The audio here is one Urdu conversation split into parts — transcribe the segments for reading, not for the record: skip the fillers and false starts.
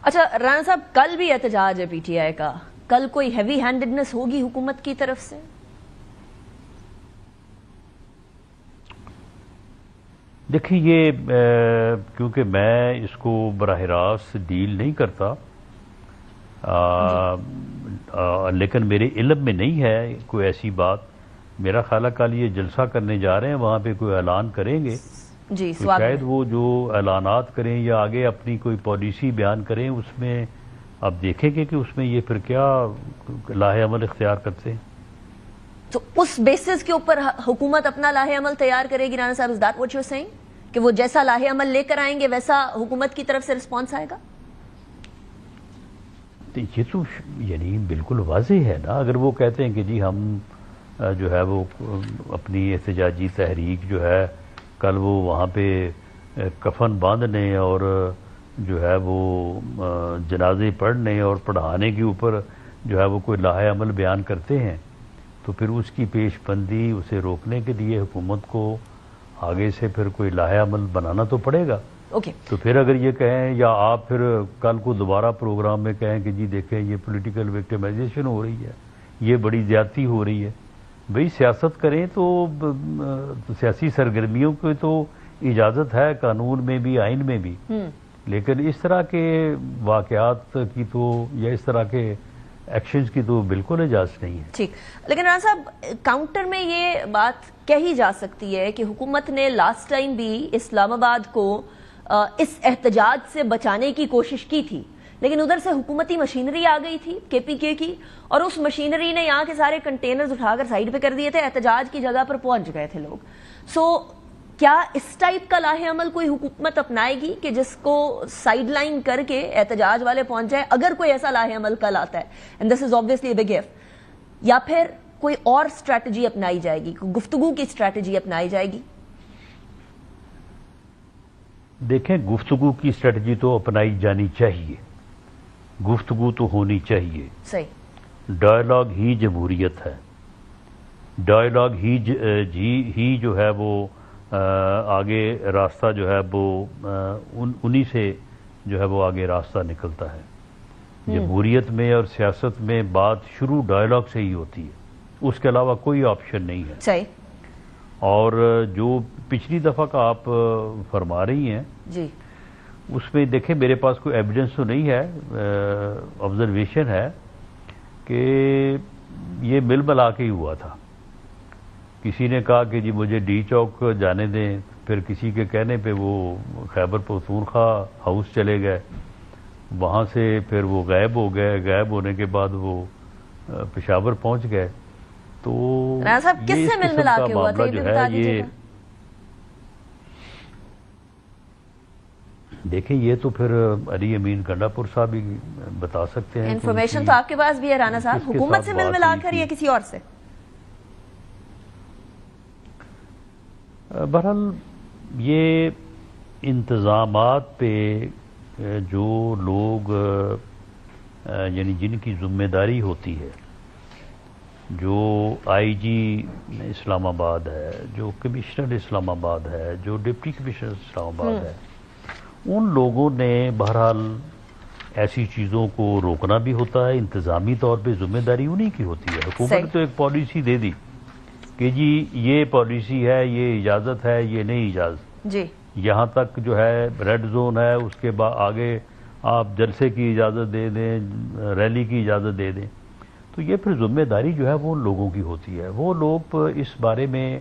اچھا رانا صاحب، کل بھی احتجاج ہے پی ٹی آئی کا، کل کوئی ہیوی ہینڈڈنس ہوگی حکومت کی طرف سے؟ دیکھیں یہ کیونکہ میں اس کو براہ راست ڈیل نہیں کرتا، لیکن میرے علم میں نہیں ہے کوئی ایسی بات. میرا خیال ہے کل یہ جلسہ کرنے جا رہے ہیں، وہاں پہ کوئی اعلان کریں گے. جی تو شاید وہ جو اعلانات کریں یا آگے اپنی کوئی پالیسی بیان کریں، اس میں آپ دیکھیں گے کہ اس میں یہ پھر کیا لاہ عمل اختیار کرتے ہیں. تو اس بیسس کے اوپر حکومت اپنا لاہ عمل تیار کرے گی رانا صاحب؟ Is that what you are saying کہ وہ جیسا لاہ عمل لے کر آئیں گے ویسا حکومت کی طرف سے رسپانس آئے گا؟ یہ تو یعنی بالکل واضح ہے نا. اگر وہ کہتے ہیں کہ جی ہم جو ہے وہ اپنی احتجاجی تحریک جو ہے کل وہ وہاں پہ کفن باندھنے اور جو ہے وہ جنازے پڑھنے اور پڑھانے کے اوپر جو ہے وہ کوئی لاہ عمل بیان کرتے ہیں، تو پھر اس کی پیش بندی اسے روکنے کے لیے حکومت کو آگے سے پھر کوئی لاہ عمل بنانا تو پڑے گا. تو پھر اگر یہ کہیں یا آپ پھر کل کو دوبارہ پروگرام میں کہیں کہ جی دیکھیں یہ پولیٹیکل وکٹمائزیشن ہو رہی ہے، یہ بڑی زیادتی ہو رہی ہے، بھئی سیاست کریں تو سیاسی سرگرمیوں کو تو اجازت ہے قانون میں بھی آئین میں بھی، لیکن اس طرح کے واقعات کی تو یا اس طرح کے ایکشنز کی تو بالکل اجازت نہیں ہے. ٹھیک، لیکن رانا صاحب کاؤنٹر میں یہ بات کہی جا سکتی ہے کہ حکومت نے لاسٹ ٹائم بھی اسلام آباد کو اس احتجاج سے بچانے کی کوشش کی تھی، لیکن ادھر سے حکومتی مشینری آ گئی تھی کے پی کے کی، اور اس مشینری نے یہاں کے سارے کنٹینرز اٹھا کر سائیڈ پہ کر دیے تھے، احتجاج کی جگہ پر پہنچ گئے تھے لوگ. سو کیا اس ٹائپ کا لاہ عمل کوئی حکومت اپنائے گی کہ جس کو سائیڈ لائن کر کے احتجاج والے پہنچ جائے، اگر کوئی ایسا لاہ عمل کل آتا ہے، and this is obviously a big if، یا پھر کوئی اور اسٹریٹجی اپنائی جائے گی، کوئی گفتگو کی اسٹریٹجی اپنائی جائے گی؟ دیکھیں گفتگو کی اسٹریٹجی تو اپنائی جانی چاہیے، گفتگو تو ہونی چاہیے. صحیح. ڈائلاگ ہی جمہوریت ہے، ڈائلاگ ہی جو ہے وہ آگے راستہ جو ہے وہ انہی سے جو ہے وہ آگے راستہ نکلتا ہے. جمہوریت میں اور سیاست میں بات شروع ڈائلاگ سے ہی ہوتی ہے، اس کے علاوہ کوئی آپشن نہیں ہے. صحیح. اور جو پچھلی دفعہ کا آپ فرما رہی ہیں جی، اس میں دیکھیں میرے پاس کوئی ایویڈنس تو نہیں ہے، آبزرویشن ہے کہ یہ مل ملا کے ہی ہوا تھا. کسی نے کہا کہ جی مجھے ڈی چوک جانے دیں، پھر کسی کے کہنے پہ وہ خیبر پختونخوا ہاؤس چلے گئے، وہاں سے پھر وہ غائب ہو گئے، غائب ہونے کے بعد وہ پشاور پہنچ گئے. تو رانا صاحب کس سے مل ملا کے ہوا تھا یہ بھی بتا دیجیے گا؟ دیکھیں یہ تو پھر علی امین کنڈا پور صاحب بھی بتا سکتے ہیں. انفارمیشن تو آپ کے پاس بھی ہے رانا صاحب، حکومت سے مل ملا کر یا کسی اور سے؟ بہرحال یہ انتظامات پہ جو لوگ یعنی جن کی ذمہ داری ہوتی ہے، جو آئی جی اسلام آباد ہے، جو کمشنر اسلام آباد ہے، جو ڈپٹی کمشنر اسلام آباد ہے، ان لوگوں نے بہرحال ایسی چیزوں کو روکنا بھی ہوتا ہے. انتظامی طور پہ ذمہ داری انہی کی ہوتی ہے. حکومت نے تو ایک پالیسی دے دی کہ جی یہ پالیسی ہے، یہ اجازت ہے، یہ نہیں اجازت. جی، یہاں تک جو ہے ریڈ زون ہے، اس کے بعد آگے آپ جلسے کی اجازت دے دیں، ریلی کی اجازت دے دیں. تو یہ پھر ذمہ داری جو ہے وہ لوگوں کی ہوتی ہے. وہ لوگ اس بارے میں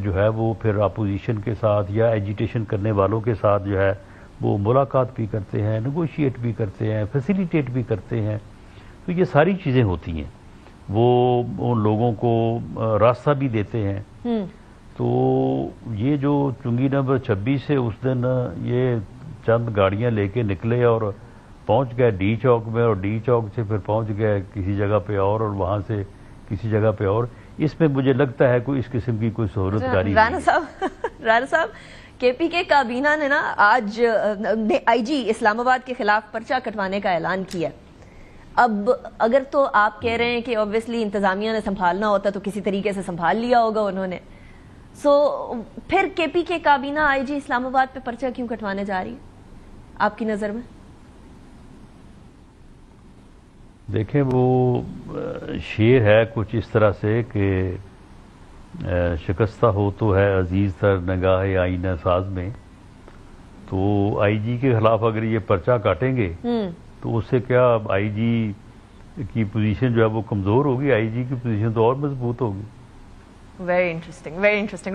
جو ہے وہ پھر اپوزیشن کے ساتھ یا ایجیٹیشن کرنے والوں کے ساتھ جو ہے وہ ملاقات بھی کرتے ہیں، نیگوشیٹ بھی کرتے ہیں، فیسیلیٹیٹ بھی کرتے ہیں. تو یہ ساری چیزیں ہوتی ہیں. وہ ان لوگوں کو راستہ بھی دیتے ہیں. تو یہ جو چنگی نمبر 26 سے اس دن یہ چند گاڑیاں لے کے نکلے اور پہنچ گئے ڈی چوک میں، اور ڈی چوک سے پھر پہنچ گئے کسی جگہ پہ اور وہاں سے کسی جگہ پہ اور، اس میں مجھے لگتا ہے کوئی اس قسم کی کوئی سہولت کاری نہیں ہے. رانا صاحب کے پی کے کابینہ نے نا آج آئی جی اسلام آباد کے خلاف پرچہ کٹوانے کا اعلان کیا. اب اگر تو آپ کہہ رہے ہیں کہ obviously انتظامیہ نے سنبھالنا ہوتا تو کسی طریقے سے سنبھال لیا ہوگا انہوں نے، سو پھر کے پی کے کابینہ آئی جی اسلام آباد پہ پرچہ کیوں کٹوانے جا رہی ہے آپ کی نظر میں؟ دیکھیں وہ شعر ہے کچھ اس طرح سے کہ شکستہ ہو تو ہے عزیز تر نگاہ آئینہ ساز میں. تو آئی جی کے خلاف اگر یہ پرچہ کاٹیں گے تو اس سے کیا آئی جی کی پوزیشن جو ہے وہ کمزور ہوگی, آئی جی کی پوزیشن تو اور مضبوط ہوگی. Very interesting, very interesting.